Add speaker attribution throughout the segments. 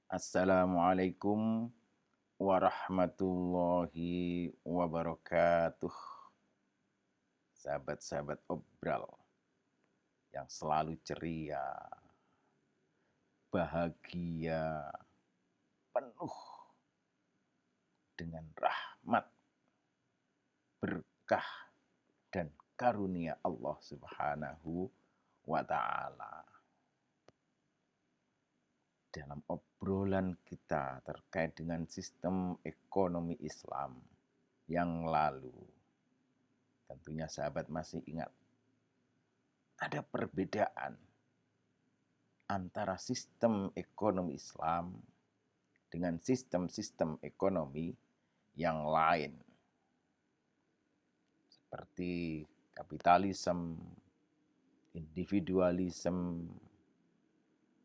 Speaker 1: Assalamualaikum warahmatullahi wabarakatuh. Sahabat-sahabat obral yang selalu ceria, bahagia, penuh dengan rahmat, berkah, dan karunia Allah Subhanahu wa Ta'ala. Dalam obrolan kita terkait dengan sistem ekonomi Islam yang lalu, tentunya sahabat masih ingat ada perbedaan antara sistem ekonomi Islam dengan sistem-sistem ekonomi yang lain, seperti kapitalisme, individualisme,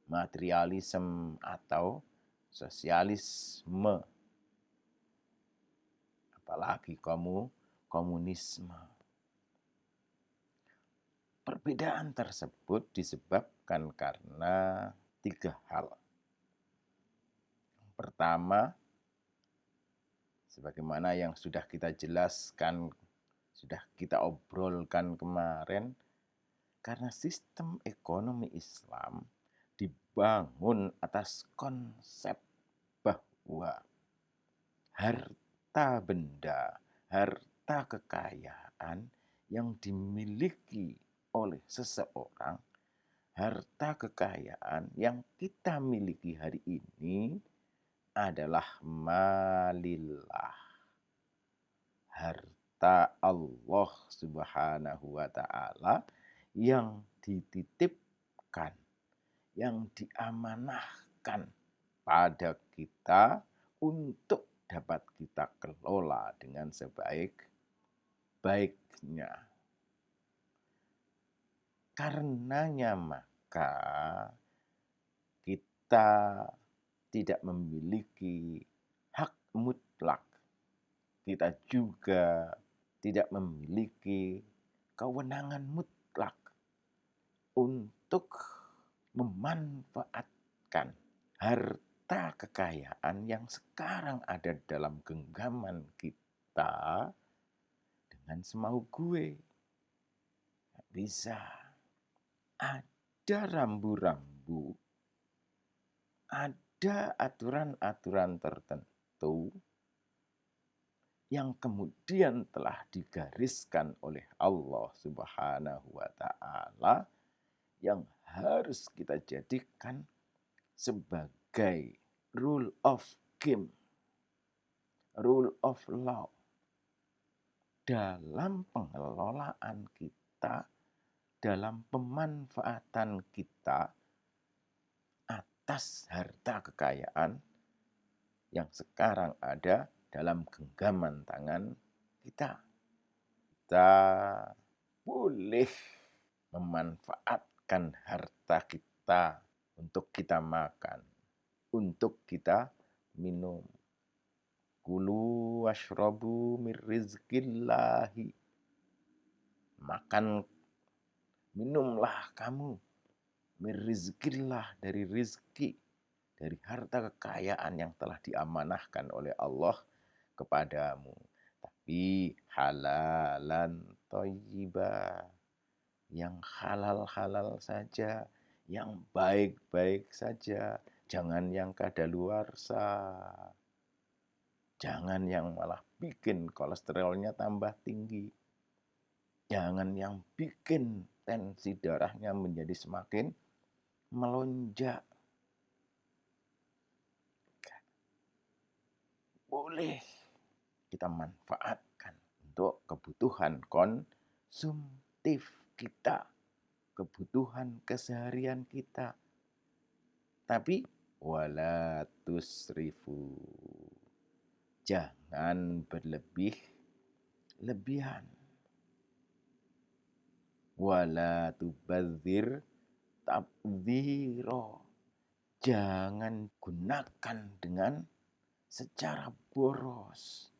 Speaker 1: materialisme, atau sosialisme, apalagi komunisme. Perbedaan tersebut disebabkan karena tiga hal. Pertama, sebagaimana yang sudah kita jelaskan, sudah kita obrolkan kemarin, karena sistem ekonomi Islam dibangun atas konsep bahwa harta benda, harta kekayaan yang dimiliki oleh seseorang, harta kekayaan yang kita miliki hari ini adalah malillah, harta Allah Subhanahu wa Ta'ala yang dititipkan, yang diamanahkan pada kita untuk dapat kita kelola dengan sebaik-baiknya. Karenanya maka kita tidak memiliki hak mutlak. Kita juga tidak memiliki kewenangan mutlak untuk memanfaatkan harta kekayaan yang sekarang ada dalam genggaman kita dengan semau gue. Nggak bisa. Ada rambu-rambu, ada aturan-aturan tertentu yang kemudian telah digariskan oleh Allah Subhanahu wa Ta'ala yang harus kita jadikan sebagai rule of game, rule of law dalam pengelolaan kita, dalam pemanfaatan kita atas harta kekayaan yang sekarang ada dalam genggaman tangan kita. Kita boleh memanfaatkan harta kita untuk kita makan, untuk kita minum. Kulu washrabu mir rizqillahi. Makan, minumlah kamu mir rizqillah, dari rizki, dari harta kekayaan yang telah diamanahkan oleh Allah kepadamu. Tapi halalan thayyibah, yang halal-halal saja, yang baik-baik saja. Jangan yang kadaluarsa. Jangan yang malah bikin kolesterolnya tambah tinggi. Jangan yang bikin tensi darahnya menjadi semakin melonjak. Boleh kita manfaatkan untuk kebutuhan konsumtif kita, kebutuhan keseharian kita. Tapi wala tusrifu, jangan berlebih-lebihan. Wala tubadzir tabdziro, jangan gunakan dengan secara boros.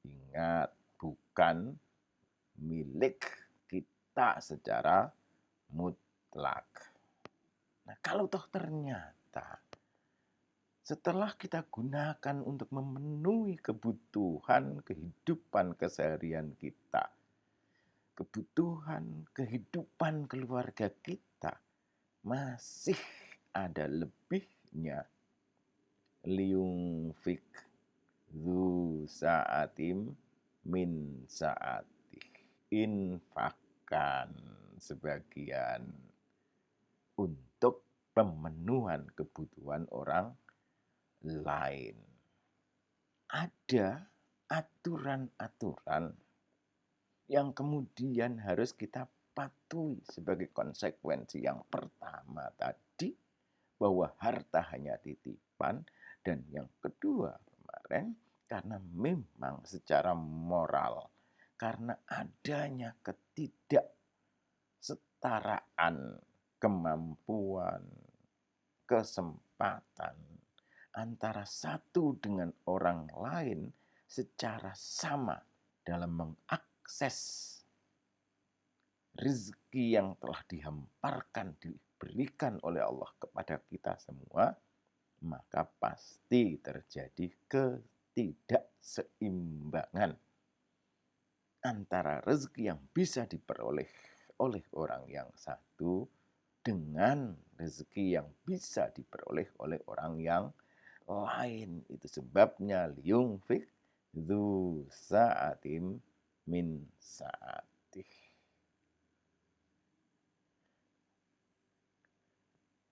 Speaker 1: Ingat, bukan milik kita secara mutlak. Nah, kalau toh ternyata setelah kita gunakan untuk memenuhi kebutuhan kehidupan keseharian kita, kebutuhan kehidupan keluarga kita, masih ada lebihnya. Liungfik zu sa'atim min sa'atih. Infakkan sebagian untuk pemenuhan kebutuhan orang lain. Ada aturan-aturan yang kemudian harus kita patuhi sebagai konsekuensi. Yang pertama tadi, bahwa harta hanya titipan. Dan yang kedua kemarin, karena memang secara moral, karena adanya ketidaksetaraan kemampuan, kesempatan antara satu dengan orang lain secara sama dalam mengakses rezeki yang telah dihamparkan, diberikan oleh Allah kepada kita semua, maka pasti terjadi ketidakseimbangan antara rezeki yang bisa diperoleh oleh orang yang satu dengan rezeki yang bisa diperoleh oleh orang yang lain. Itu sebabnya liungfik dzu sa'atim min sa'atih.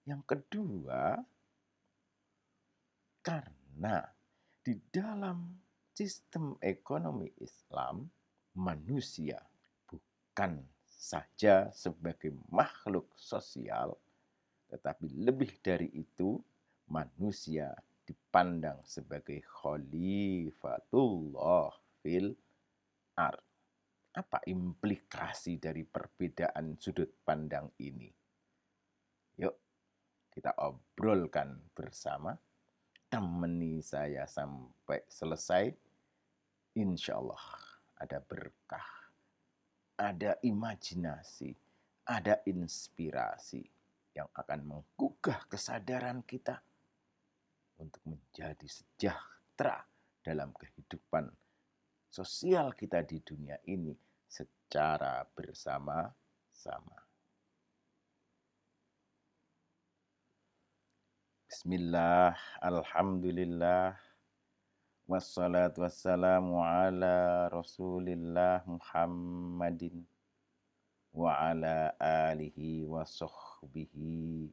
Speaker 1: Yang kedua, karena di dalam sistem ekonomi Islam, manusia bukan saja sebagai makhluk sosial, tetapi lebih dari itu, manusia dipandang sebagai khalifatullah fil ard. Apa implikasi dari perbedaan sudut pandang ini? Yuk, kita obrolkan bersama. Temani saya sampai selesai. Insya Allah ada berkah, ada imajinasi, ada inspirasi yang akan menggugah kesadaran kita untuk menjadi sejahtera dalam kehidupan sosial kita di dunia ini secara bersama-sama. Bismillah, alhamdulillah, wassalatu wassalamu ala rasulillah Muhammadin wa ala alihi wa sahbihi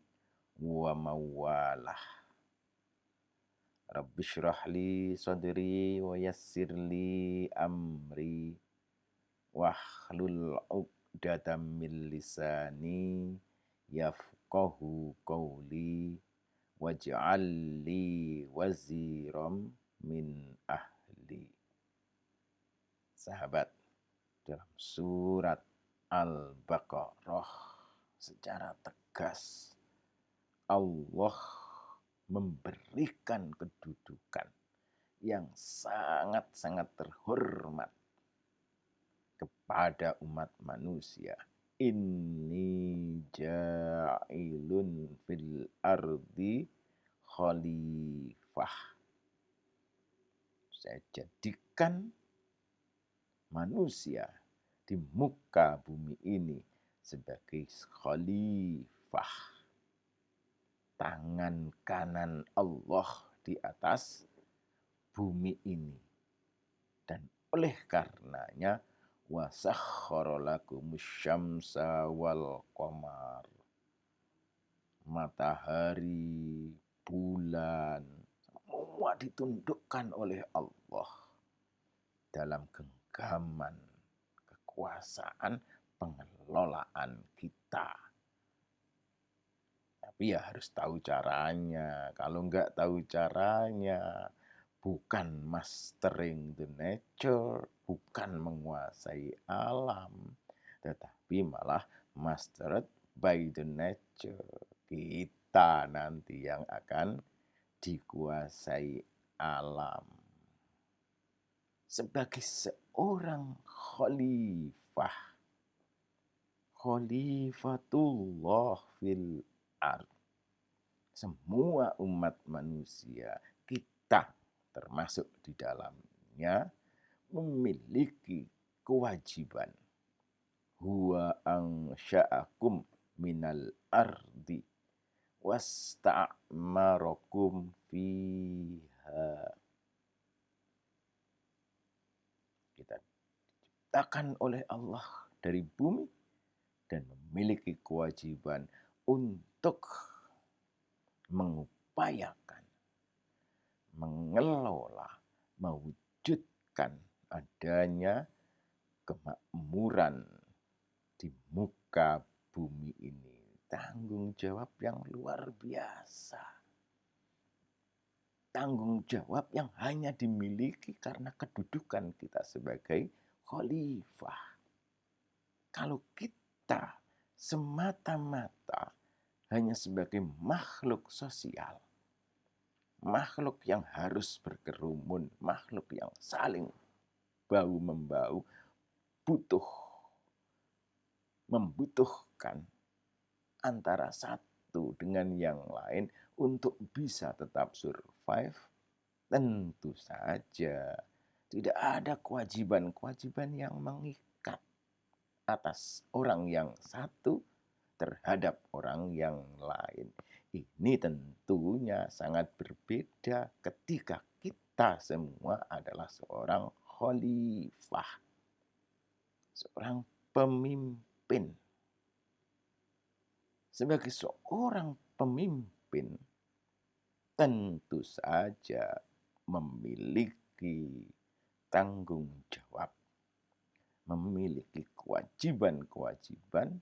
Speaker 1: wa mawalah. Rabbi syrah li sadri wa yassir li amri wahlul 'uqdatam min lisani yafqahu qawli waj'al li waziram min ahli. Sahabat, dalam surat Al-Baqarah secara tegas Allah memberikan kedudukan yang sangat-sangat terhormat kepada umat manusia. Inni ja'ilun fil ardi khalifah. Saya jadikan manusia di muka bumi ini sebagai khalifah. Tangan kanan Allah di atas bumi ini. Dan oleh karenanya wasakhkhara lakumus syamsa wal qamar. Matahari, bulan, semua ditundukkan oleh Allah dalam genggaman kekuasaan pengelolaan kita. Tapi ya harus tahu caranya. Kalau nggak tahu caranya, bukan mastering the nature, bukan menguasai alam, tetapi malah mastered by the nature. Kita nanti yang akan dikuasai alam. Sebagai seorang khalifah, khalifatullah fil ard, semua umat manusia, kita termasuk di dalamnya, memiliki kewajiban. Huwa ansha'akum minal ardi wasta'marakum fiha. Kita diciptakan oleh Allah dari bumi dan memiliki kewajiban untuk mengupayakan, mengelola, mewujudkan adanya kemakmuran di muka bumi ini. Tanggung jawab yang luar biasa. Tanggung jawab yang hanya dimiliki karena kedudukan kita sebagai khalifah. Kalau kita semata-mata hanya sebagai makhluk sosial, makhluk yang harus berkerumun, makhluk yang saling bahu-membahu, membutuhkan antara satu dengan yang lain untuk bisa tetap survive, tentu saja tidak ada kewajiban-kewajiban yang mengikat atas orang yang satu terhadap orang yang lain. Ini tentunya sangat berbeda ketika kita semua adalah seorang khalifah, seorang pemimpin. Sebagai seorang pemimpin, tentu saja memiliki tanggung jawab, memiliki kewajiban-kewajiban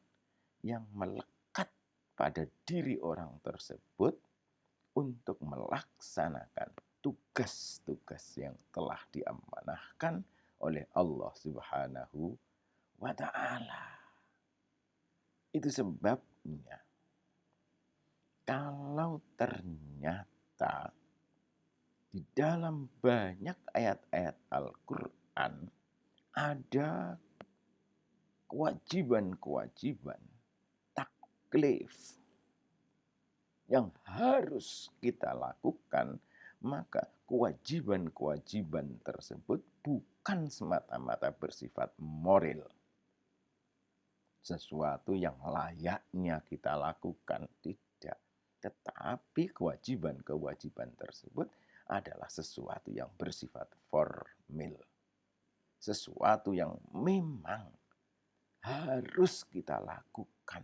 Speaker 1: yang melekat pada diri orang tersebut untuk melaksanakan tugas-tugas yang telah diamanahkan oleh Allah Subhanahu wa Ta'ala. Itu sebabnya kalau ternyata di dalam banyak ayat-ayat Al-Quran ada kewajiban-kewajiban taklif yang harus kita lakukan, maka kewajiban-kewajiban tersebut bukan semata-mata bersifat moral, sesuatu yang layaknya kita lakukan, tidak. Tetapi kewajiban-kewajiban tersebut adalah sesuatu yang bersifat formil. Sesuatu yang memang harus kita lakukan.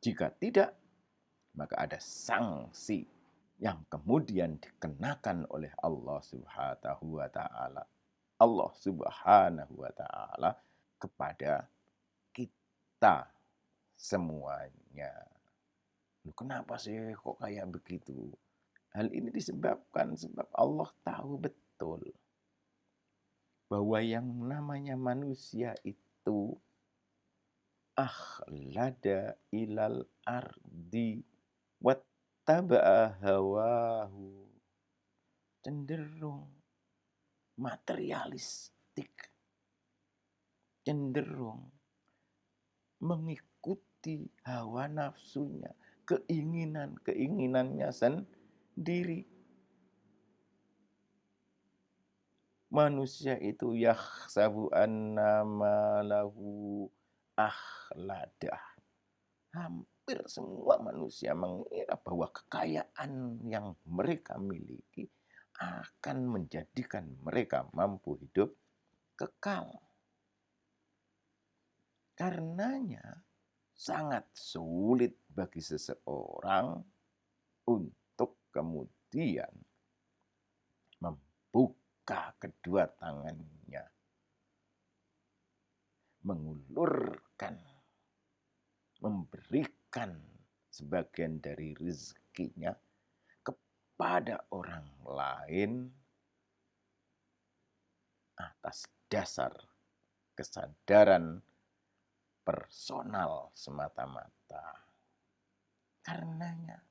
Speaker 1: Jika tidak, maka ada sanksi yang kemudian dikenakan oleh Allah Subhanahu wa Ta'ala. Allah Subhanahu wa Ta'ala kepada kita semuanya. Kenapa sih kok kayak begitu? Hal ini disebabkan sebab Allah tahu betul bahwa yang namanya manusia itu akhlada ilal ardi wattaba'a hawahu, cenderung materialistik, cenderung mengikuti hawa nafsunya, keinginannya sendiri. Manusia itu yahsabu annama lahu akhladah. Hampir semua manusia mengira bahwa kekayaan yang mereka miliki akan menjadikan mereka mampu hidup kekal. Karenanya sangat sulit bagi seseorang untuk kemudian membuka kedua tangannya, mengulurkan, memberikan sebagian dari rezekinya kepada orang lain atas dasar kesadaran personal semata-mata. Karenanya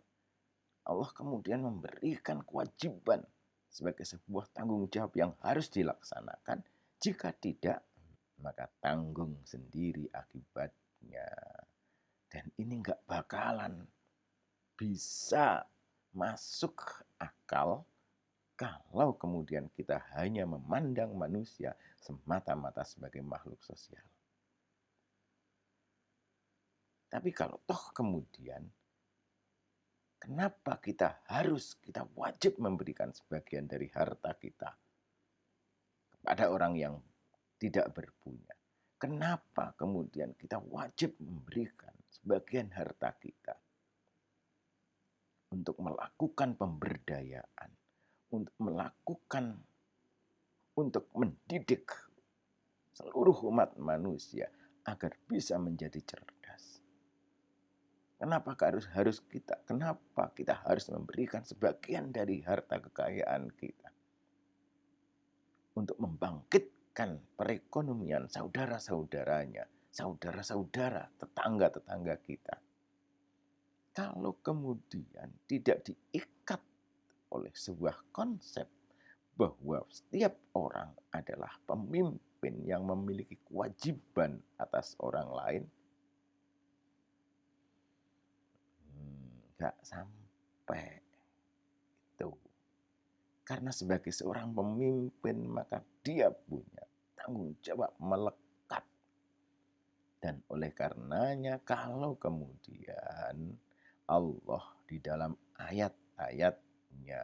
Speaker 1: Allah kemudian memberikan kewajiban sebagai sebuah tanggung jawab yang harus dilaksanakan. Jika tidak, maka tanggung sendiri akibatnya. Dan ini nggak bakalan bisa masuk akal kalau kemudian kita hanya memandang manusia semata-mata sebagai makhluk sosial. Tapi kalau toh kemudian, kenapa kita wajib memberikan sebagian dari harta kita kepada orang yang tidak berpunya? Kenapa kemudian kita wajib memberikan sebagian harta kita untuk melakukan pemberdayaan, untuk mendidik seluruh umat manusia agar bisa menjadi cerdas? Kenapa kita harus memberikan sebagian dari harta kekayaan kita untuk membangkitkan perekonomian saudara-saudaranya, saudara-saudara, tetangga-tetangga kita? Kalau kemudian tidak diikat oleh sebuah konsep bahwa setiap orang adalah pemimpin yang memiliki kewajiban atas orang lain, nggak sampai itu. Karena sebagai seorang pemimpin, maka dia punya tanggung jawab melekat. Dan oleh karenanya, kalau kemudian Allah di dalam ayat-ayatnya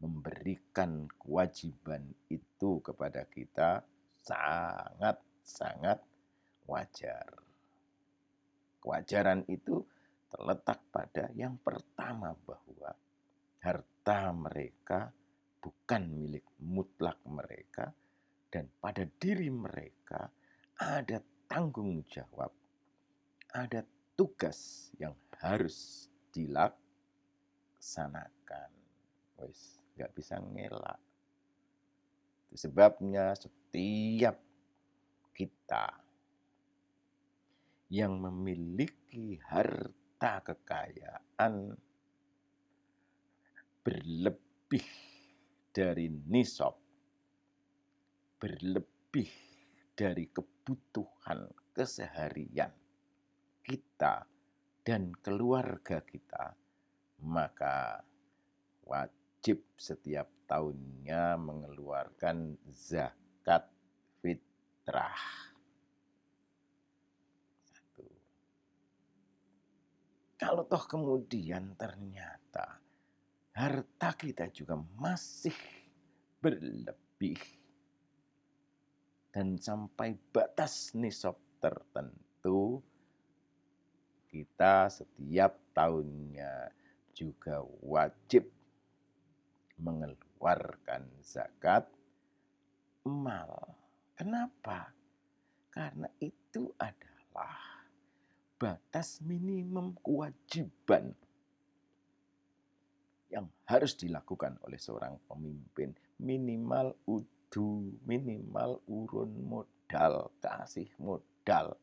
Speaker 1: memberikan kewajiban itu kepada kita, sangat-sangat wajar. Kewajaran itu terletak pada yang pertama, bahwa harta mereka bukan milik mutlak mereka, dan pada diri mereka ada tanggung jawab, ada tugas yang harus dilaksanakan. Wes, nggak bisa ngelak. Itu sebabnya setiap kita yang memiliki harta kekayaan berlebih dari nisab, berlebih dari kebutuhan keseharian kita dan keluarga kita, maka wajib setiap tahunnya mengeluarkan zakat fitrah. Satu. Kalau toh kemudian ternyata harta kita juga masih berlebih dan sampai batas nisab tertentu, kita setiap tahunnya juga wajib mengeluarkan zakat mal. Kenapa? Karena itu adalah batas minimum kewajiban yang harus dilakukan oleh seorang pemimpin. Minimal minimal urun modal, kasih modal.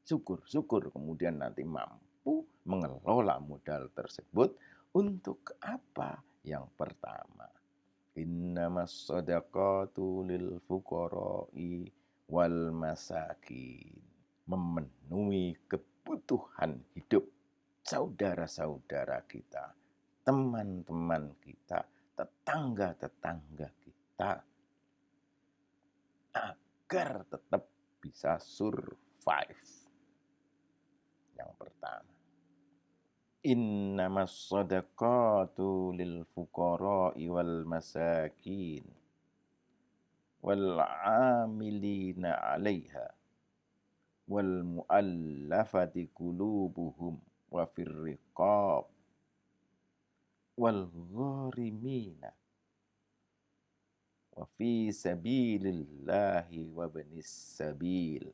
Speaker 1: Syukur-syukur kemudian nanti mampu mengelola modal tersebut untuk apa? Yang pertama, innamas shadaqatu lil fuqara'i wal masakin. Memenuhi kebutuhan hidup saudara-saudara kita, teman-teman kita, tetangga-tetangga kita, agar tetap bisa survive. Yang pertama, innamas shadaqatu lil fuqara'i wal masakin wal 'amilina 'alaiha wal mu'allafati qulubuhum wa fir riqab wal gharimina wa fi sabilillahi wa ibnis sabil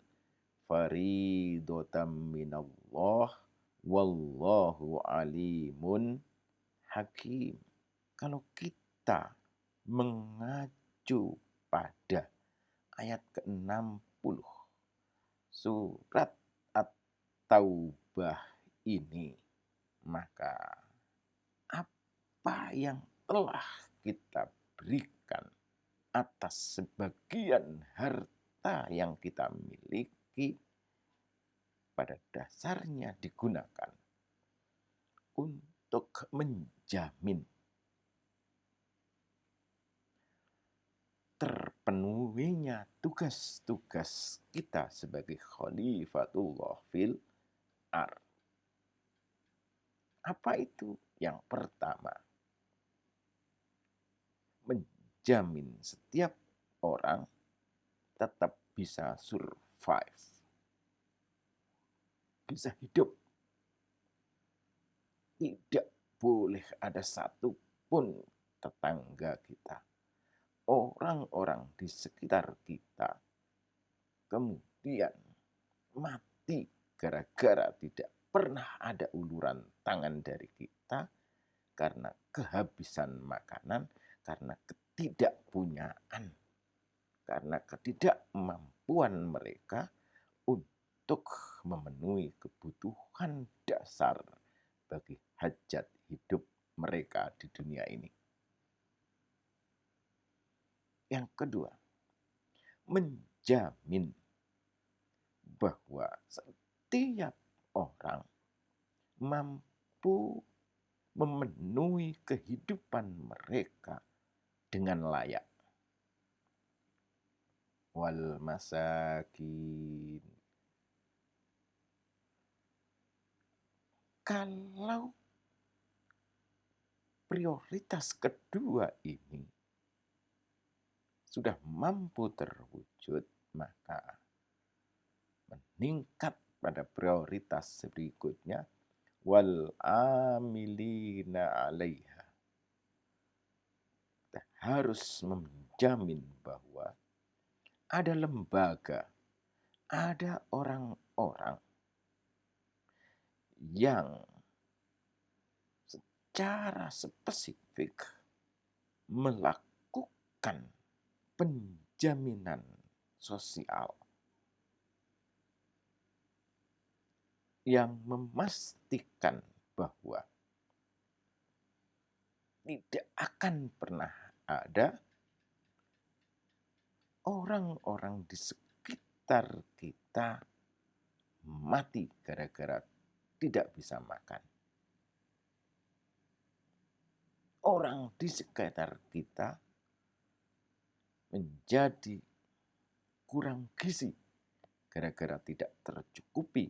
Speaker 1: faridatan minallah wallahu alimun hakim. Kalau kita mengacu pada ayat ke-60 surat At-Taubah ini, maka apa yang telah kita berikan atas sebagian harta yang kita miliki pada dasarnya digunakan untuk menjamin terpenuhinya tugas-tugas kita sebagai khalifatullah fil ard. Apa itu? Yang pertama, menjamin setiap orang tetap bisa survive, bisa hidup. Tidak boleh ada satupun tetangga kita, orang-orang di sekitar kita, kemudian mati gara-gara tidak pernah ada uluran tangan dari kita karena kehabisan makanan, karena ketidakpunyaan, karena ketidakmampuan mereka untuk memenuhi kebutuhan dasar bagi hajat hidup mereka di dunia ini. Yang kedua, menjamin bahwa setiap orang mampu memenuhi kehidupan mereka dengan layak. Wal masakin. Kalau prioritas kedua ini sudah mampu terwujud, maka meningkat pada prioritas berikutnya, wal amilina 'alaiha. Kita harus menjamin bahwa ada lembaga, ada orang-orang yang secara spesifik melakukan penjaminan sosial yang memastikan bahwa tidak akan pernah ada orang-orang di sekitar kita mati gara-gara tidak bisa makan. Orang di sekitar kita menjadi kurang gizi gara-gara tidak tercukupi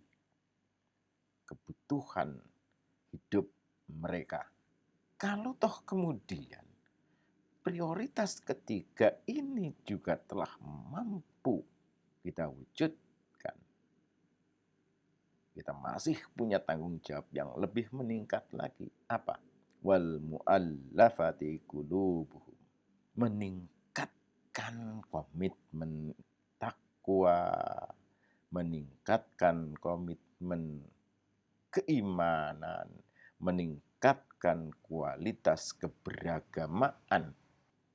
Speaker 1: kebutuhan hidup mereka. Kalau toh kemudian prioritas ketiga ini juga telah mampu kita wujudkan, kita masih punya tanggung jawab yang lebih meningkat lagi. Apa? Wal mu'allafati qulubuhum. Meningkatkan komitmen takwa, meningkatkan komitmen keimanan, meningkatkan kualitas keberagamaan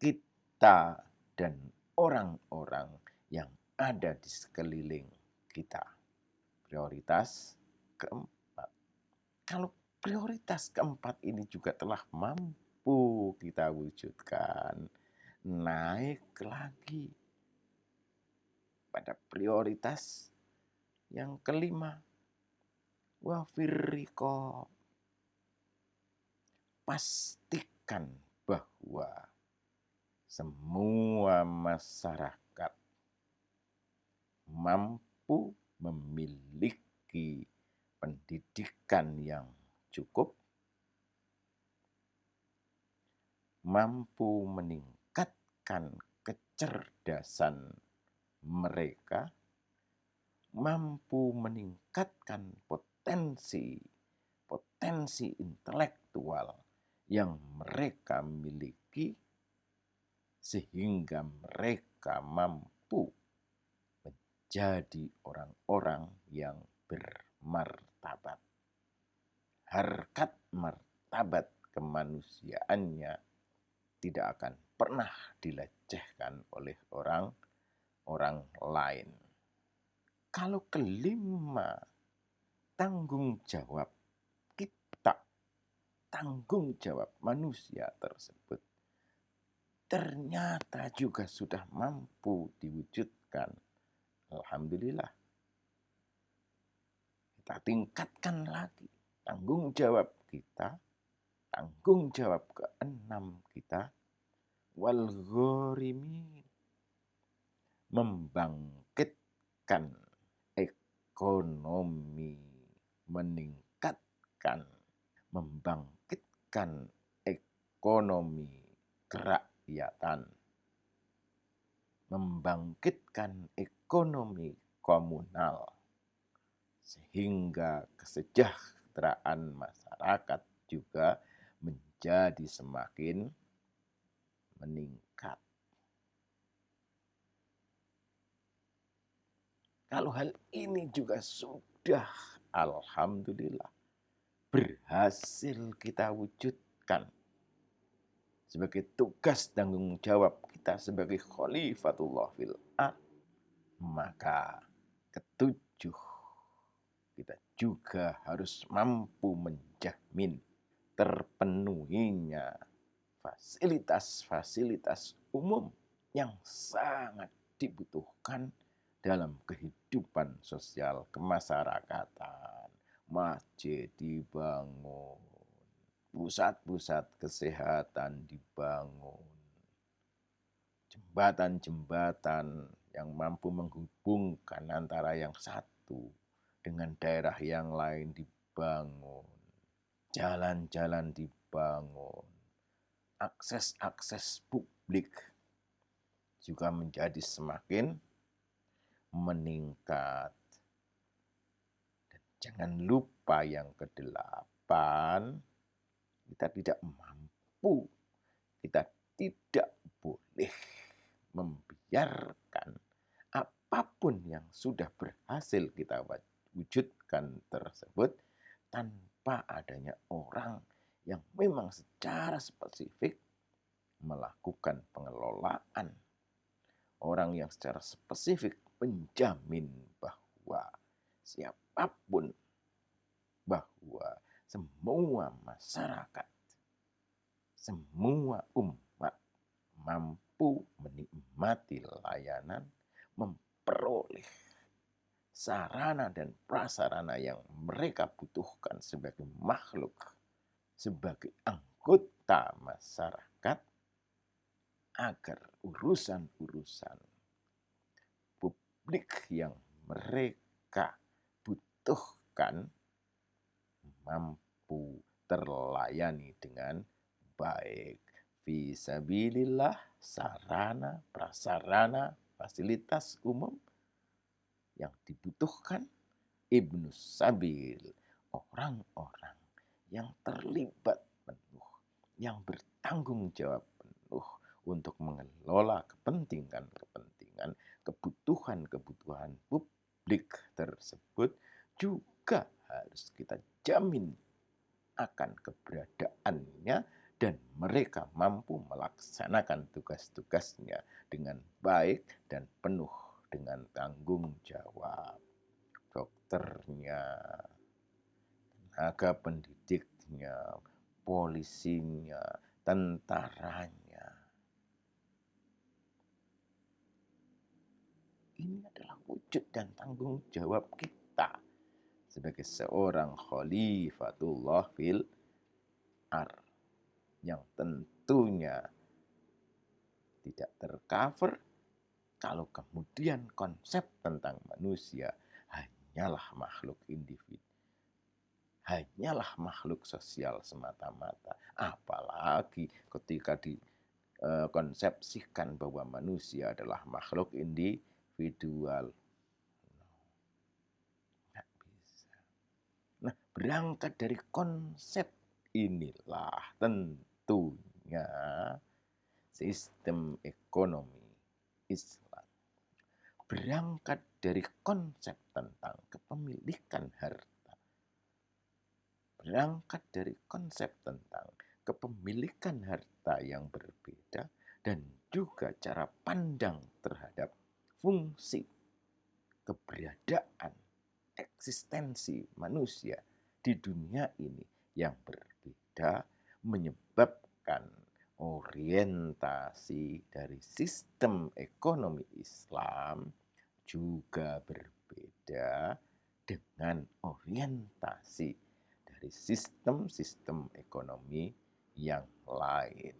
Speaker 1: kita dan orang-orang yang ada di sekeliling kita. Prioritas keempat. Kalau prioritas keempat ini juga telah mampu kita wujudkan, naik lagi pada prioritas yang kelima. Wa firriqab. Pastikan bahwa semua masyarakat mampu memiliki pendidikan yang cukup, mampu meningkatkan kecerdasan mereka, mampu meningkatkan potensi intelektual yang mereka miliki, sehingga mereka mampu menjadi orang-orang yang bermartabat. Harkat martabat kemanusiaannya tidak akan pernah dilecehkan oleh orang lain. Kalau kelima, tanggung jawab kita, tanggung jawab manusia tersebut ternyata juga sudah mampu diwujudkan. Alhamdulillah. Kita tingkatkan lagi tanggung jawab kita tanggung jawab keenam kita, wal ghorimin, membangkitkan ekonomi, meningkatkan, membangkitkan ekonomi kerakyatan, membangkitkan ekonomi komunal, sehingga kesejahteraan masyarakat juga menjadi semakin meningkat. Kalau hal ini juga sudah, alhamdulillah, berhasil kita wujudkan sebagai tugas tanggung jawab kita sebagai khalifatullah fil ard, maka ketujuh, kita juga harus mampu menjamin terpenuhinya fasilitas-fasilitas umum yang sangat dibutuhkan dalam kehidupan sosial kemasyarakatan. Masjid dibangun, pusat-pusat kesehatan dibangun, jembatan-jembatan yang mampu menghubungkan antara yang satu dengan daerah yang lain dibangun, jalan-jalan dibangun, akses-akses publik juga menjadi semakin meningkat. Dan jangan lupa yang kedelapan, kita tidak mampu, kita tidak boleh membiarkan apapun yang sudah berhasil kita wujudkan tersebut tanpa adanya orang yang memang secara spesifik melakukan pengelolaan, orang yang secara spesifik menjamin bahwa siapapun, bahwa semua masyarakat, semua umat mampu menikmati layanan, memperoleh sarana dan prasarana yang mereka butuhkan sebagai makhluk, sebagai anggota masyarakat, agar urusan-urusan publik yang mereka butuhkan mampu terlayani dengan baik. Fisabilillah, sarana, prasarana, fasilitas umum yang dibutuhkan Ibnu Sabil, orang-orang yang terlibat penuh, yang bertanggung jawab penuh untuk mengelola kepentingan-kepentingan, kebutuhan-kebutuhan publik tersebut juga harus kita jamin akan keberadaannya dan mereka mampu melaksanakan tugas-tugasnya dengan baik dan penuh dengan tanggung jawab. Dokternya, tenaga pendidiknya, polisinya, tentaranya. Ini adalah wujud dan tanggung jawab kita sebagai seorang khalifatullah fil ard, yang tentunya tidak tercover kalau kemudian konsep tentang manusia hanyalah makhluk individu, hanyalah makhluk sosial semata-mata. Apalagi ketika dikonsepsikan bahwa manusia adalah makhluk individual. Nggak bisa. Nah, berangkat dari konsep inilah tentunya sistem ekonomi Islam berangkat dari konsep tentang kepemilikan harta, berangkat dari konsep tentang kepemilikan harta yang berbeda dan juga cara pandang terhadap fungsi, keberadaan, eksistensi manusia di dunia ini yang berbeda, menyebabkan orientasi dari sistem ekonomi Islam juga berbeda dengan orientasi dari sistem-sistem ekonomi yang lain.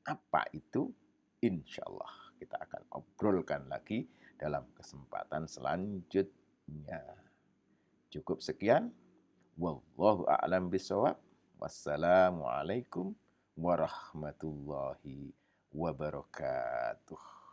Speaker 1: Apa itu? Insya Allah kita akan obrolkan lagi dalam kesempatan selanjutnya. Cukup sekian. Wallahu a'lam bishawab. Wassalamualaikum warahmatullahi wabarakatuh.